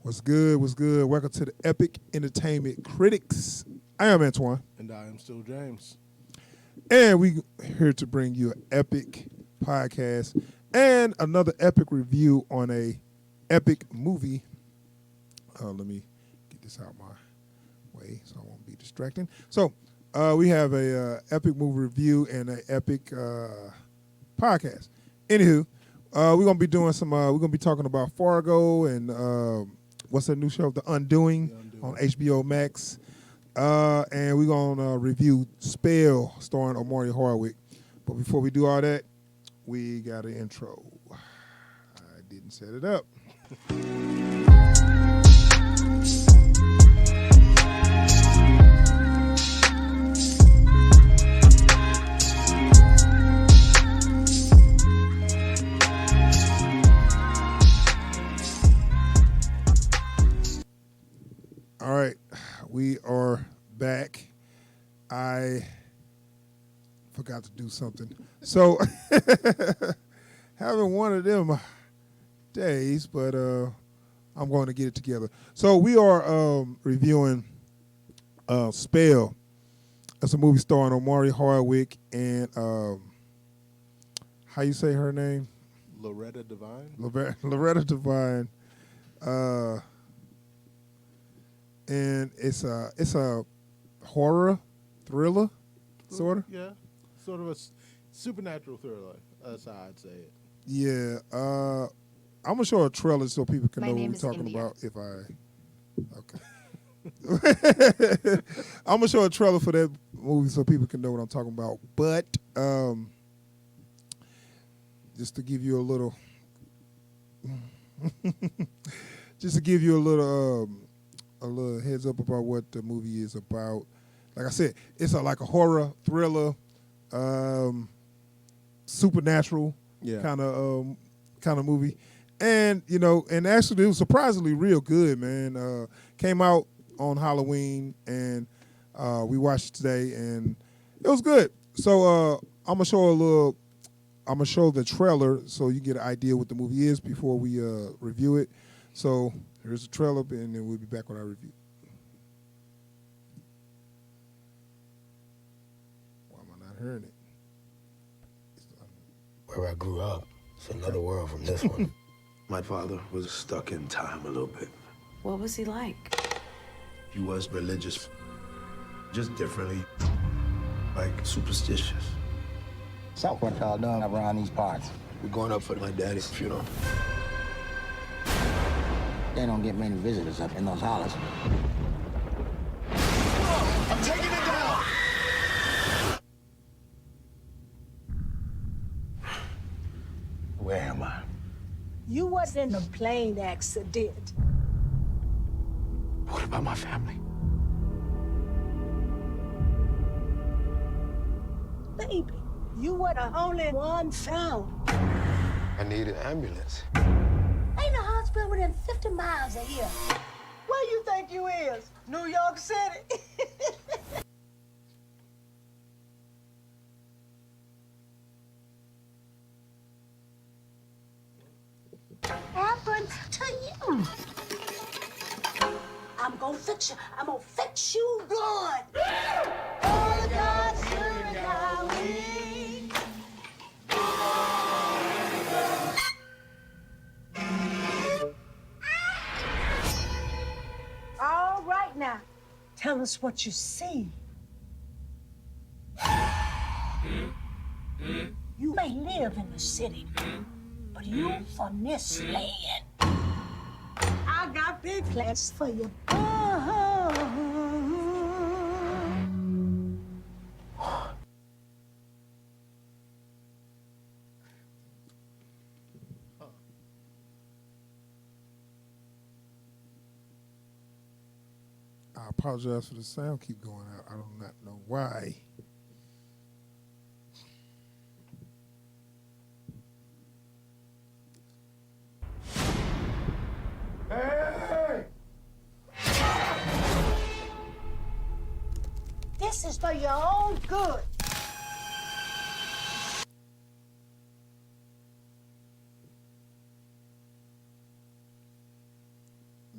What's good? What's good? Welcome to the Epic Entertainment Critics. I am Antoine. And I am still James. And we here to bring you an epic podcast and another epic review on a epic movie. Let me get this out my way so I won't be distracting. So we have a epic movie review and an epic podcast. Anywho, we're gonna be doing some. We're gonna be talking about Fargo and what's that new show, The Undoing, on HBO Max. And we're gonna review Spell, starring Omari Hardwick. But before we do all that, we got an intro. I didn't set it up. All right, we are back. I forgot to do something. So, having one of them days, but I'm going to get it together. So, we are reviewing Spell. That's a movie starring Omari Hardwick and, how you say her name? Loretta Devine. Loretta Devine. And it's a horror thriller, sort of. Yeah, sort of a supernatural thriller. That's how I'd say it. Yeah, I'm gonna show a trailer so people can My know what name we're is talking India. about. Okay. I'm gonna show a trailer for that movie so people can know what I'm talking about. But just to give you a little, a little heads up about what the movie is about. Like I said, it's like a horror thriller, supernatural kind of movie, and and actually it was surprisingly real good, man. Came out on Halloween, and we watched it today, and it was good. So I'm gonna show the trailer so you get an idea what the movie is before we review it. So here's the trailer, and then we'll be back with our review. Why am I not hearing it? Where I grew up, it's another world from this one. My father was stuck in time a little bit. What was he like? He was religious, just differently, like superstitious. So what y'all doing around these parts? We're going up for my daddy's funeral. They don't get many visitors up in those hollers. I'm taking it down! Where am I? You was in a plane accident. What about my family? Baby, you were the only one found. I need an ambulance. Ain't a hospital within 50 miles of here. Where you think you is? New York City? Happened to you. I'm gonna fix you. I'm gonna fix you good. Oh, God, sure Yahweh. All right now, tell us what you see. You may live in the city, but you from this land. I got big plans for you. I apologize for the sound keep going out. I do not know why. Hey! This is for your own good.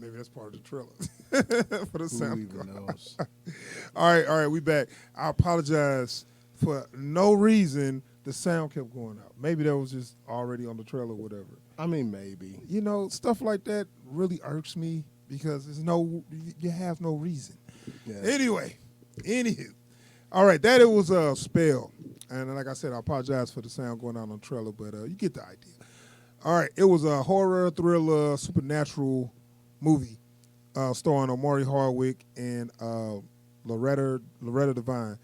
Maybe that's part of the trailer for the Who sound. even knows? All right, we back. I apologize for no reason. The sound kept going out. Maybe that was just already on the trailer, or whatever. I mean, maybe. You know, stuff like that really irks me because you have no reason. Yeah. Anyway, anywho, all right, that it was a spell, and like I said, I apologize for the sound going out on the trailer, but you get the idea. All right, it was a horror, thriller, supernatural movie starring Omari Hardwick and Loretta Devine.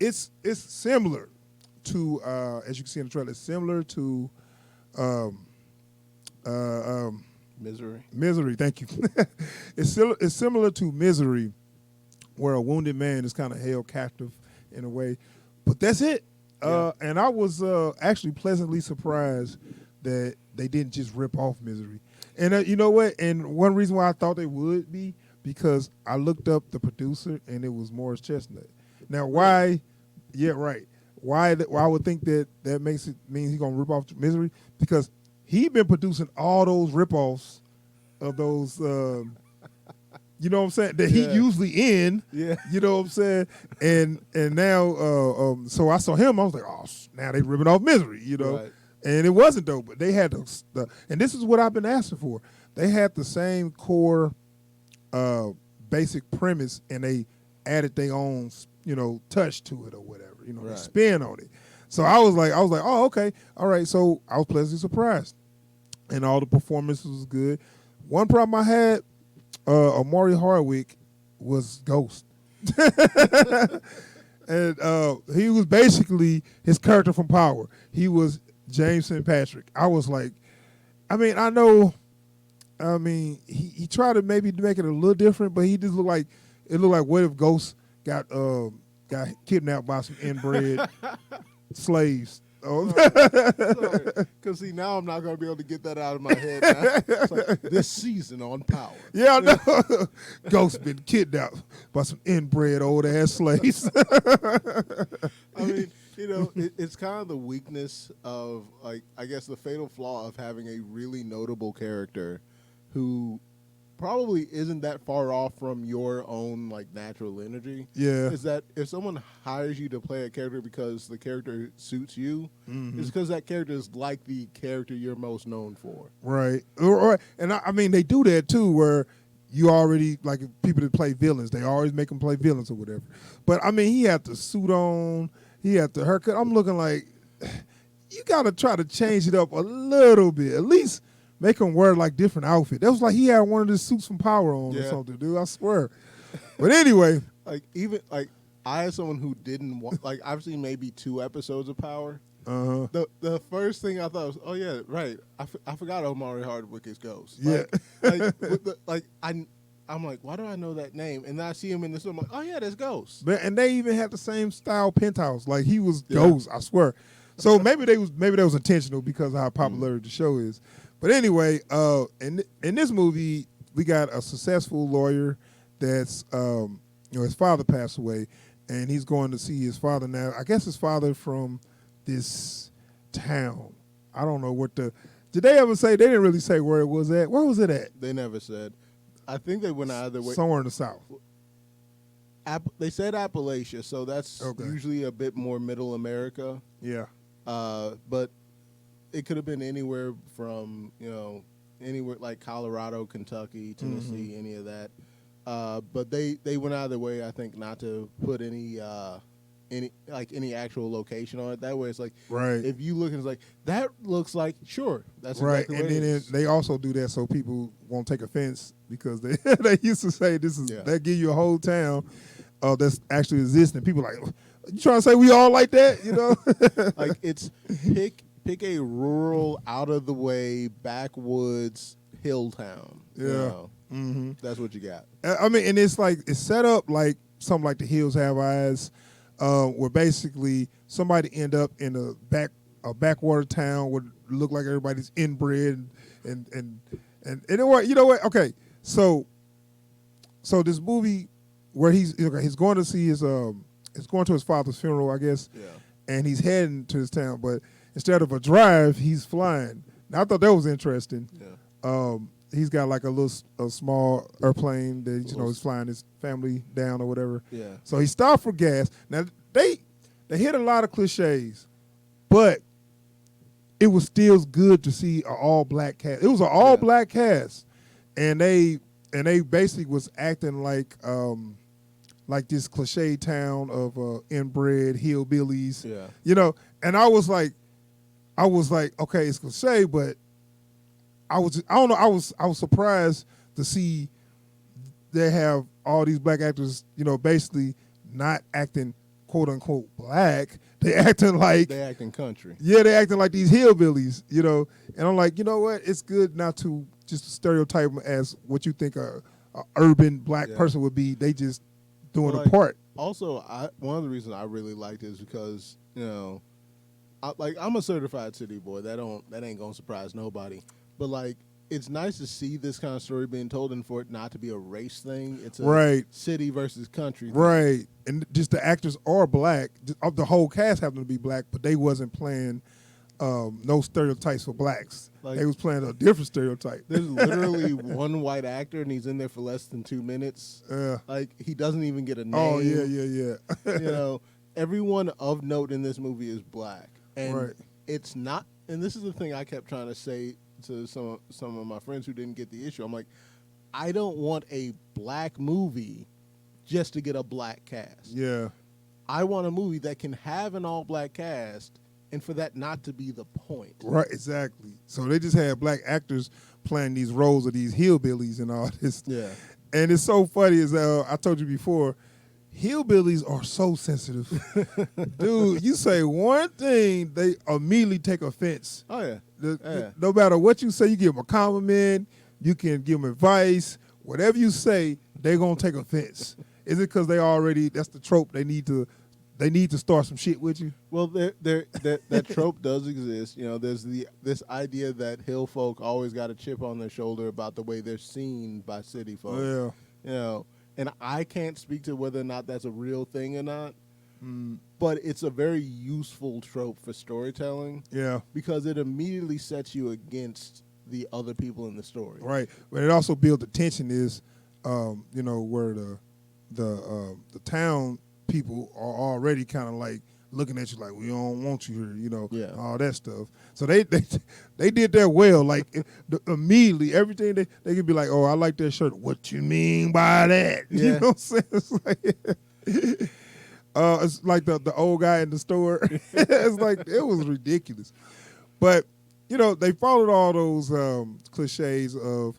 It's similar to, as you can see in the trailer, it's similar to Misery. Misery. Thank you. It's similar to Misery, where a wounded man is kind of held captive in a way, but that's it. And I was actually pleasantly surprised that they didn't just rip off Misery. And you know what? And one reason why I thought they would be because I looked up the producer and it was Morris Chestnut. Now, why? Yeah, right. Why I would think that means he's gonna rip off Misery because he been producing all those rip-offs of those. You know what I'm saying? That he usually in. Yeah. You know what I'm saying? And now, so I saw him. I was like, oh, now they ripping off Misery. You know. Right. And it wasn't though, but they had and this is what I've been asking for. They had the same core, basic premise, and they added their own, touch to it or whatever, they Right. spin on it. So I was like, oh, okay, all right. So I was pleasantly surprised, and all the performances was good. One problem I had, Omari Hardwick was Ghost. And he was basically his character from Power. He was James St. Patrick. I was like, he tried to maybe make it a little different, but he just looked like what if Ghost got kidnapped by some inbred slaves. Because see, now I'm not going to be able to get that out of my head. Now. It's like, this season on Power. Yeah, I know. Ghost been kidnapped by some inbred old ass slaves. I mean, it's kind of the weakness of, like, I guess the fatal flaw of having a really notable character who probably isn't that far off from your own, like, natural energy. Yeah. Is that if someone hires you to play a character because the character suits you, it's because that character is like the character you're most known for. Right. And I mean, they do that too, where you already, like, people that play villains, they always make them play villains or whatever. But I mean, he had the suit on, he had the haircut. I'm looking like, you got to try to change it up a little bit. At least make him wear, like, different outfit. That was like he had one of the suits from Power on or something, dude. I swear. But anyway. I had someone who didn't want, like, I've seen maybe 2 episodes of Power. Uh-huh. The first thing I thought was, oh yeah, right. I forgot Omari Hardwick is Ghost. Yeah. I'm like, why do I know that name? And then I see him in this. I'm like, oh yeah, that's Ghost. And they even had the same style penthouse. Like, he was Ghost, I swear. So maybe that was intentional because of how popular the show is. But anyway, in this movie, we got a successful lawyer that's his father passed away, and he's going to see his father now. I guess his father from this town. I don't know what did they ever say? They didn't really say where it was at. Where was it at? They never said. I think they went either way. Somewhere in the South. They said Appalachia, so that's Okay. usually a bit more middle America. Yeah. But it could have been anywhere from, anywhere like Colorado, Kentucky, Tennessee, any of that. But they went out of their way, I think, not to put any actual location on it. That way, it's like, Right. if you look and it's like, that looks like, sure, that's Right, exactly and what it then is. they also do that so people won't take offense because they they used to say this is they give you a whole town that's actually existing. People like, you trying to say we all like that, Like, it's pick a rural, out of the way, backwoods hill town. That's what you got. I mean, and it's like it's set up like something like The Hills Have Eyes, where basically somebody end up in a backwater town would look like everybody's inbred and you know what? Okay, so this movie where he's going to see he's going to his father's funeral, I guess. Yeah. And he's heading to his town, but instead of a drive, he's flying. Now, I thought that was interesting. Yeah. He's got like a small airplane that he's flying his family down or whatever. Yeah. So he stopped for gas. Now they hit a lot of cliches, but it was still good to see an all black cast. It was an all black cast, and they basically was acting like this cliche town of inbred hillbillies. Yeah. And I was like, okay, it's cliche, but I was surprised to see they have all these black actors, basically not acting quote unquote black. They acting country. Yeah, they acting like these hillbillies, And I'm like, you know what? It's good not to just stereotype them as what you think a urban black person would be. They just doing a part. Also, one of the reasons I really liked it is because I'm a certified city boy. That ain't gonna surprise nobody. But like, it's nice to see this kind of story being told, and for it not to be a race thing. It's a city versus country thing. Right. And just the actors are black. The whole cast happened to be black, but they wasn't playing no stereotypes for blacks. Like, they was playing a different stereotype. There's literally one white actor, and he's in there for less than 2 minutes. Like, he doesn't even get a name. Oh, yeah. Everyone of note in this movie is black. And Right. it's not, and this is the thing I kept trying to say to some of my friends who didn't get the issue. I'm like, I don't want a black movie just to get a black cast. Yeah. I want a movie that can have an all-black cast, and for that not to be the point. Right, exactly. So they just had black actors playing these roles of these hillbillies and all this. Yeah. And it's so funny, as I told you before, hillbillies are so sensitive. Dude, you say one thing, they immediately take offense. Oh, yeah. No matter what you say, you give them a compliment, you can give them advice, whatever you say, they're going to take offense. Is it because that's the trope, they need to start some shit with you? Well, that trope does exist. There's this idea that hill folk always got a chip on their shoulder about the way they're seen by city folk. Yeah. And I can't speak to whether or not that's a real thing or not, but it's a very useful trope for storytelling. Yeah. Because it immediately sets you against the other people in the story. Right. But it also builds the tension is, where the town people are already kind of like looking at you like, we don't want you here, all that stuff. So they did that well. Like immediately, everything they could be like, oh, I like that shirt. What you mean by that? Yeah. You know what I'm saying? It's like the old guy in the store. It's like, it was ridiculous. But, they followed all those cliches of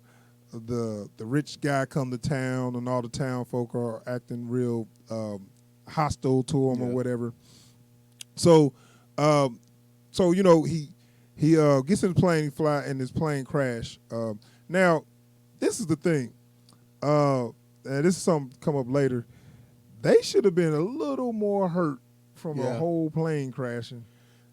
the rich guy come to town and all the town folk are acting real hostile to him or whatever. So, he gets in the plane, fly, and his plane crash. Now, this is the thing. And this is something come up later. They should have been a little more hurt from a whole plane crashing.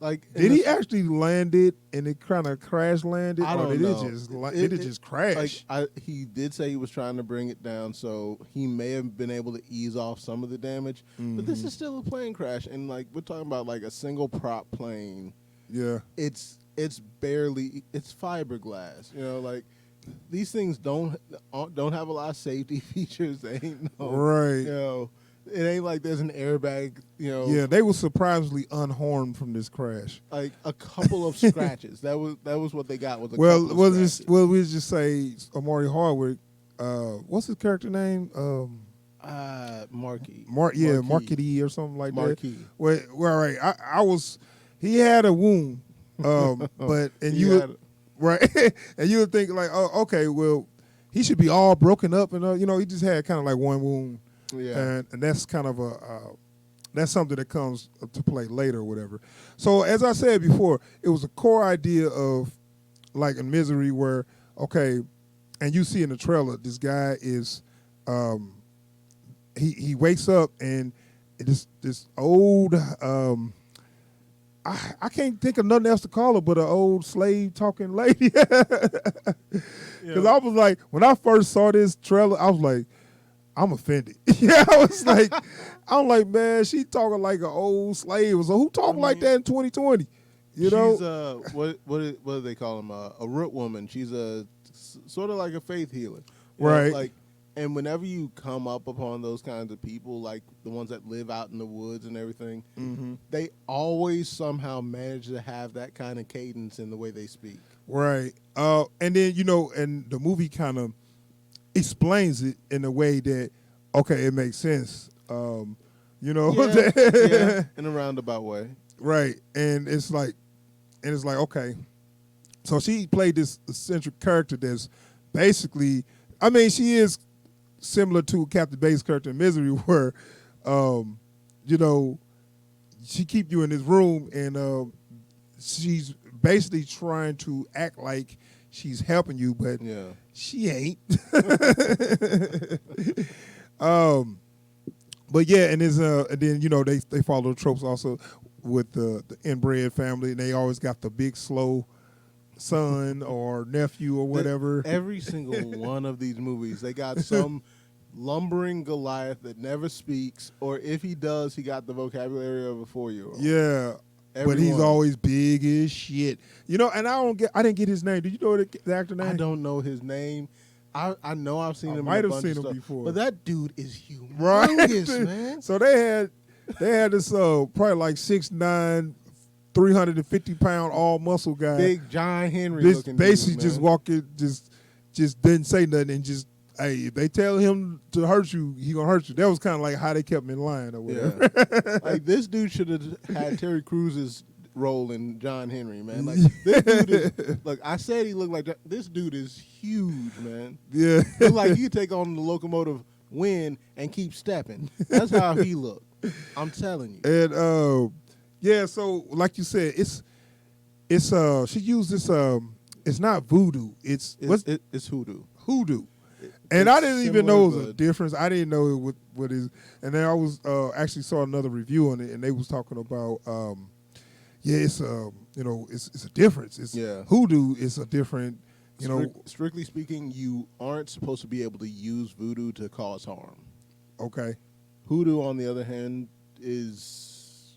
Like, did he actually land it and it kind of crash landed, I or don't know. Did it just crash? He did say he was trying to bring it down, so he may have been able to ease off some of the damage. But this is still a plane crash, and like we're talking about like a single prop plane. Yeah, it's barely fiberglass. Like these things don't have a lot of safety features. They ain't right. It ain't like there's an airbag, Yeah, they were surprisingly unharmed from this crash. Like a couple of scratches. That was what they got. Was we'll just say Amari Hardwick. What's his character name? Marquis. Marquis or something like Marquis. that. Well, right. I was. He had a wound, but and you and you would think like, oh, okay, well, he should be all broken up, and he just had kind of like one wound. Yeah, and that's kind of that's something that comes to play later or whatever. So as I said before, it was a core idea of like in Misery where, okay, and you see in the trailer, this guy is, he wakes up and this old, I can't think of nothing else to call her but an old slave talking lady. Because I was like, when I first saw this trailer, I was like, I'm offended. I'm like, man, she talking like an old slave. So who talking like that in 2020? You know? She's what do they call them? A root woman. She's sort of like a faith healer, you know, Right. like, and whenever you come up upon those kinds of people, like the ones that live out in the woods and everything, they always somehow manage to have that kind of cadence in the way they speak. Right. And then, and the movie kind of explains it in a way that, okay, it makes sense. Yeah, in a roundabout way. Right. And it's like, okay. So she played this eccentric character that's basically, I mean, she is similar to Captain Bates' character in Misery, where, she keep you in this room and she's basically trying to act like she's helping you, but she ain't. But yeah, and then they follow the tropes also with the inbred family, and they always got the big slow son or nephew or whatever. Every single one of these movies, they got some lumbering Goliath that never speaks, or if he does, he got the vocabulary of a 4-year-old. Yeah. But he's always big as shit. And I didn't get his name. Did you know the actor name? I don't know his name. I know I've seen him. Might in a have bunch seen of him stuff, before. But that dude is humongous, Right. man. So they had this probably like 6'9", 350-pound all muscle guy. Big John Henry This looking basically dude, just man. walking, just didn't say nothing, and just, hey, if they tell him to hurt you, he gonna hurt you. That was kind of like how they kept him in line or whatever. Yeah. Like, this dude should have had Terry Crews's role in John Henry, man. Like, this dude is, look, I said he looked like, this dude is huge, man. Yeah. Look like he could take on the locomotive wind and keep stepping. That's how he looked. I'm telling you. And yeah, so like you said, it's she used this it's not voodoo. It's hoodoo. Hoodoo. And I didn't even know it was a similar, difference. I didn't know what is. And then I was actually saw another review on it, and they was talking about it's it's a difference. It's hoodoo is a different, strictly speaking, you aren't supposed to be able to use voodoo to cause harm. Okay. Hoodoo, on the other hand, is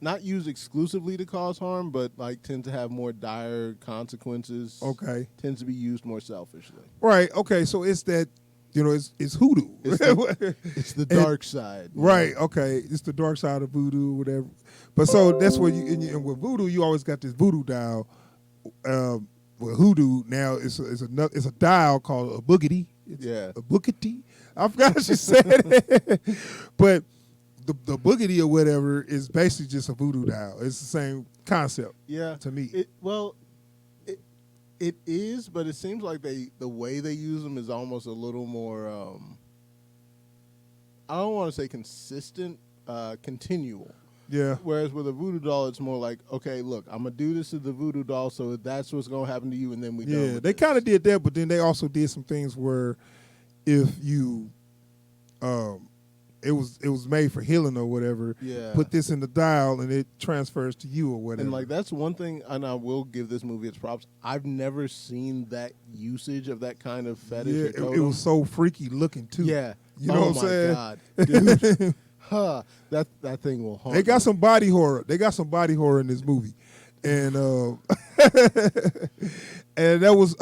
not used exclusively to cause harm, but like tend to have more dire consequences. Okay. Tends to be used more selfishly. Right. Okay. So it's that, it's hoodoo. It's the dark side. Right. Okay. It's the dark side of voodoo, whatever. But so that's where and with voodoo, you always got this voodoo dial. With hoodoo now, it's a dial called a boogity. A boogity. I forgot how she said it. But the boogity or whatever is basically just a voodoo dial. It's the same concept. Yeah. To me. It is, but it seems like the way they use them is almost a little more I don't want to say consistent, continual. Yeah. Whereas with a voodoo doll, it's more like, okay, look, I'm gonna do this to the voodoo doll, so that's what's gonna happen to you, and then we yeah, they kind of did that, but then they also did some things where if you it was made for healing or whatever. Yeah. Put this in the dial and it transfers to you or whatever. And like that's one thing, and I will give this movie its props. I've never seen that usage of that kind of fetish. Yeah, or it totem. was so freaky looking too. Yeah. You know what I'm saying? God, dude. That thing will haunt. They got me. some body horror. They got some body horror in this movie. And and that was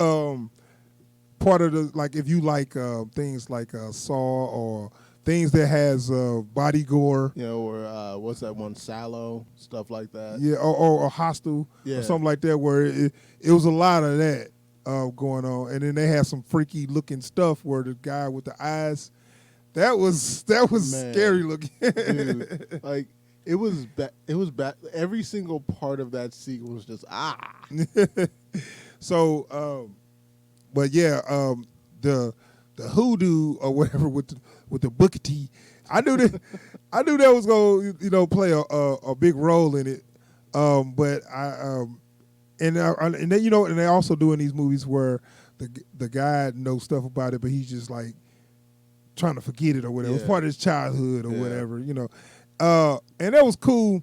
part of the, like, if you like things like Saw or things that has body gore. Or what's that one, Sallow, stuff like that. Yeah, or Hostel, Yeah. or something like that, where it was a lot of that going on. And then they had some freaky looking stuff where the guy with the eyes, that was Man. scary looking. Dude, like it was bad. Every single part of that sequence was just So, but yeah, the hoodoo or whatever with the bookity, I knew that was gonna play a big role in it. But and then and they also do in these movies where the guy knows stuff about it, but he's just like trying to forget it or whatever. It's part of his childhood or whatever, and that was cool.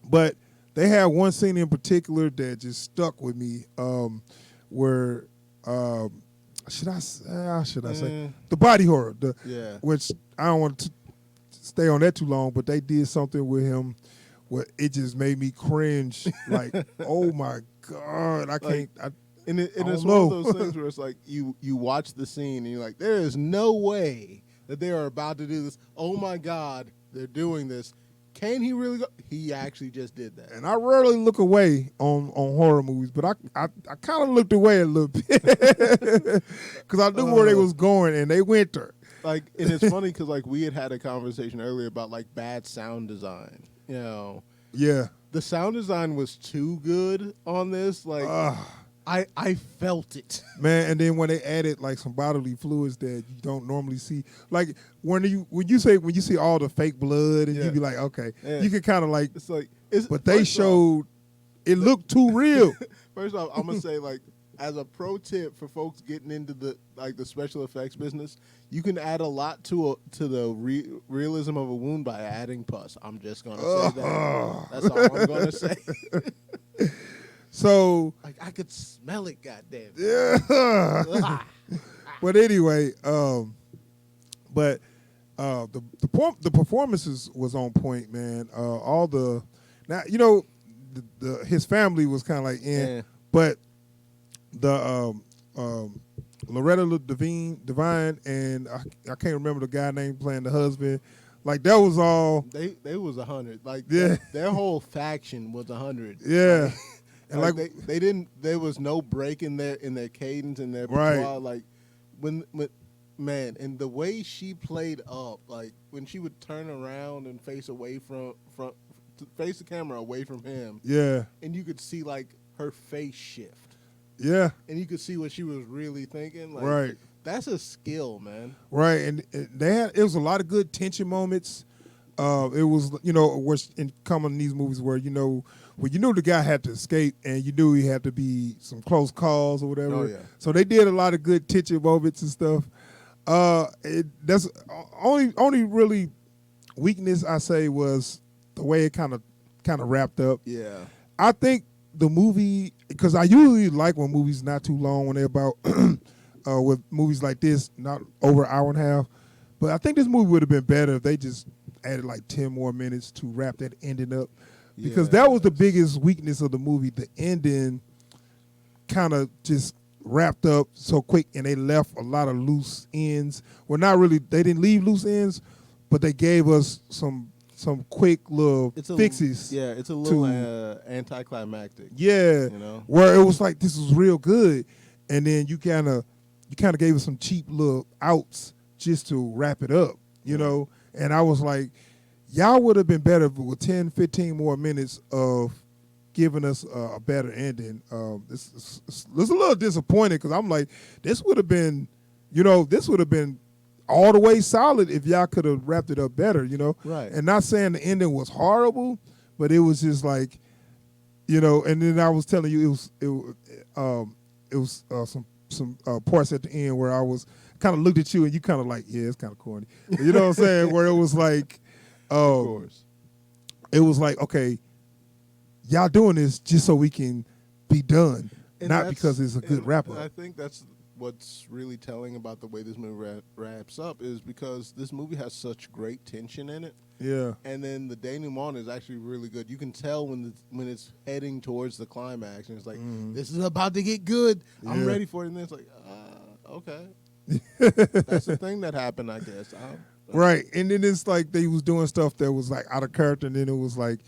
But they had one scene in particular that just stuck with me, where should I say the body horror, which I don't want to stay on that too long, but they did something with him what it just made me cringe. Like, oh my God, I can't. And I it's don't one know. of those things where it's like you watch the scene and you're like, there is no way that they are about to do this. Oh my God, they're doing this. Can he really go? He actually just did that. And I rarely look away on horror movies, but I kind of looked away a little bit because I knew where they was going, and they went there. Like, and it's funny because like we had a conversation earlier about like bad sound design. You know, Yeah. the sound design was too good on this. Like, I felt it. Man, and then when they added like some bodily fluids that you don't normally see, like when you see all the fake blood, and Yeah. you be like, okay, Yeah. you can kind of like, It's like, but they showed it looked too real. First off, I'm gonna say like as a pro tip for folks getting into the special effects business, you can add a lot to the realism of a wound by adding pus. I'm just gonna say that. That's all I'm gonna say. So Like I could smell it. Goddamn. yeah. But anyway, but the performances was on point, man. All the now his family was kind of like Yeah. but the Loretta Devine and I can't remember the guy name playing the husband. Like that was all. They was 100. Like Yeah. their whole faction was 100. Yeah. And Like, like they didn't. There was no break in their cadence and their Right. patois. Like when man, and the way she played up, like when she would turn around and face away from face the camera away from him, yeah, and you could see like her face shift, yeah, and you could see what she was really thinking. Like, Right. That's a skill, man. right. And it was a lot of good tension moments. It was what's in common in these movies where when you knew the guy had to escape and you knew he had to be some close calls or whatever. Oh, yeah. So they did a lot of good tension moments and stuff. That's only really weakness I say was the way it kind of wrapped up. Yeah. I think the movie, because I usually like when movies not too long when they're about with movies like this, not over an hour and a half. But I think this movie would have been better if they just added like 10 more minutes to wrap that ending up. Because that was the biggest weakness of the movie. The ending kind of just wrapped up so quick, and they left a lot of loose ends. Well, not really. They didn't leave loose ends, but they gave us some quick little fixes. Yeah, it's a little anticlimactic. Yeah, You know? where it was like this was real good, and then you kind of gave us some cheap little outs just to wrap it up, you know. And I was like, y'all would have been better with 10, 15 more minutes of giving us a better ending. This is a little disappointed because I'm like, this would have been all the way solid if y'all could have wrapped it up better, you know. Right. And not saying the ending was horrible, but it was just like, and then I was telling you it was some parts at the end where I was kind of looked at you and you kind of like, yeah, it's kind of corny. You know what I'm saying? Where it was like, Of course. it was like, okay, y'all doing this just so we can be done, And not that's- because it's a good and wrap I up. think that's what's really telling about the way this movie wraps up is because this movie has such great tension in it. Yeah, And then the denouement is actually really good. You can tell when it's heading towards the climax, and it's like, this is about to get good. I'm Yeah. ready for it. And then it's like, okay. That's the thing that happened, I guess. right. And then it's like they was doing stuff that was like out of character, and then it was like,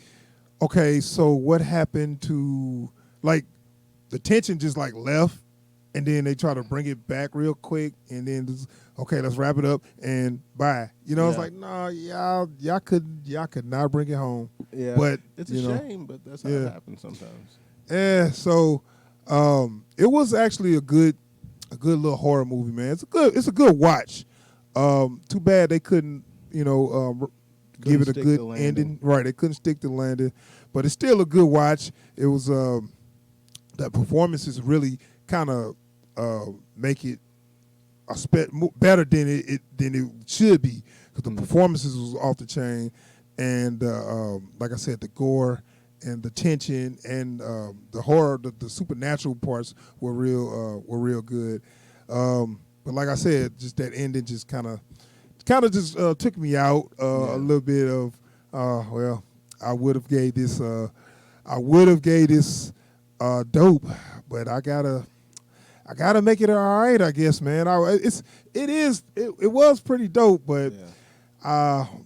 okay, so what happened to like the tension just like left, and then they try to bring it back real quick, and then just, okay, let's wrap it up and bye. You know, it's Yeah. like, no, y'all could not bring it home. Yeah. But it's a you know, shame, but that's how yeah. it happens sometimes. Yeah, so it was actually a good little horror movie, man. It's a good watch. Too bad they couldn't, give it a stick good the landing. ending. Right, they couldn't stick the landing, but it's still a good watch. It was the performances really kind of make it better than it should be because the performances was off the chain, and like I said, the gore and the tension and the horror, the supernatural parts were real good. But like I said, just that ending just kind of just took me out a little bit of I would have gave this dope, but I gotta make it all right, I guess, man. It was pretty dope, but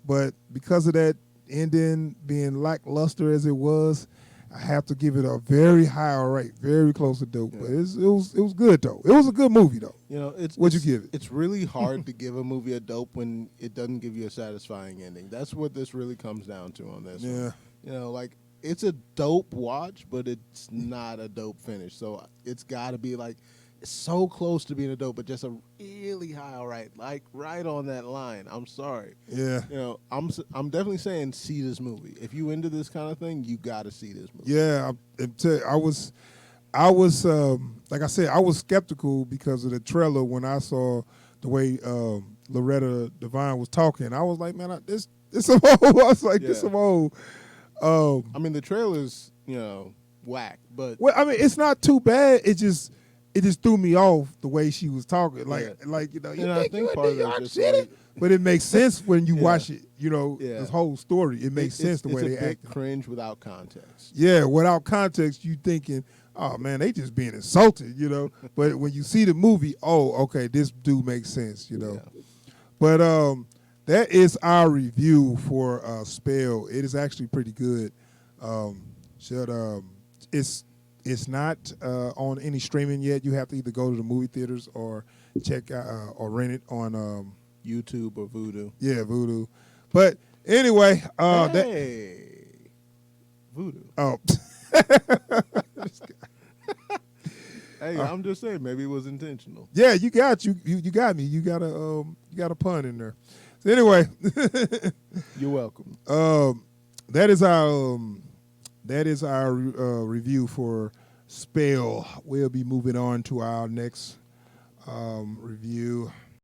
but because of that ending being lackluster as it was, I have to give it a very high rate, very close to dope. But it was good though. It was a good movie though. You know, What'd you give it? It's really hard to give a movie a dope when it doesn't give you a satisfying ending. That's what this really comes down to on this Yeah. one. You know, like it's a dope watch, but it's not a dope finish. So it's got to be like it's so close to being a dope, but just a really high right, like right on that line. I'm sorry. Yeah. You know, I'm definitely saying see this movie. If you into this kind of thing, you got to see this movie. Yeah, I was like I said, I was skeptical because of the trailer when I saw the way Loretta Devine was talking. I was like, man, this some old. I was like, this Yeah. some old. I mean, the trailer's whack, but Well, I mean, it's not too bad. It just threw me off the way she was talking. Like And I think part of New that's York just City? like- But it makes sense when you Yeah. watch it. You know, Yeah. this whole story. It makes sense the way it's they a bit act. cringe without context. Yeah, without context, you thinking, oh man, they just being insulted, you know. But when you see the movie, oh, okay, this do make sense, you know. Yeah. But that is our review for Spell. It is actually pretty good. It's not on any streaming yet. You have to either go to the movie theaters or check out or rent it on YouTube or Vudu. Vudu. But anyway, Hey, Vudu. oh. Hey, I'm just saying, maybe it was intentional. Yeah, you got me. You got a pun in there. So anyway, You're welcome. that is our review for Spell. We'll be moving on to our next review.